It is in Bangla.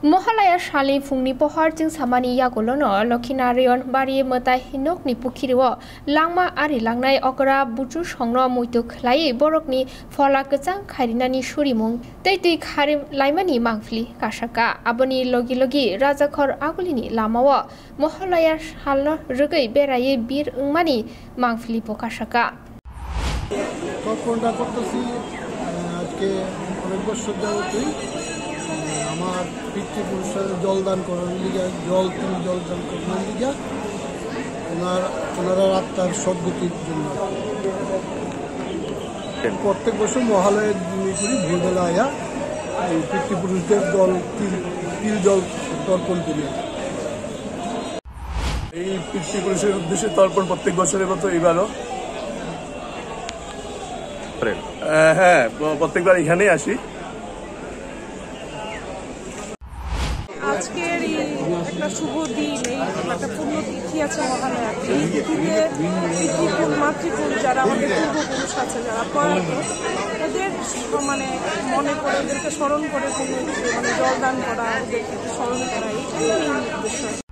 Mohalaya Shali Fungni Pohar Jing Samani Yagolono, Lokinarion, Bari Mata Hinokni Pukiriwo, Langma Ari Langnai Okra, Buju Shongno Muituk Lai, Borokni, Fola Gazang Karinani Shurimung, Tati Karim Laimani Mangfli, Kashaka, Aboni Logi Logi, Razakor Agulini, Lamawa, Mohalaya Shalno, Rugai Beraye Bir Mani, Mangfli Pokashaka. আমার পিতৃপুরুষের জলদান করার লিগা জলদান করার লিগা ওনারা আত্মার সদ্গতির জন্য প্রত্যেক বছর মহালয়ের দিনে ভোরবেলা আয়া এই পিতৃপুরুষদের তিল জল তর্পণ করি। এই পিতৃপুরুষের উদ্দেশ্যে তর্পণ প্রত্যেক বছরের মতো এবারও হ্যাঁ প্রত্যেকবার এখানেই আসি। আজকের একটা শুভ দিন, এই একটা পূর্ণ তিথি আছে মহালয়া। এই তিথিতে পিতৃকুল মাতৃকুল যারা আমাদের পূর্বপুরুষ আছে, যারা প্রয়াত, ওদের মানে মনে করে ওদেরকে স্মরণ করে কোনো জলদান করা, ওদেরকে স্মরণ করা, এইটাই মেইন উদ্দেশ্য।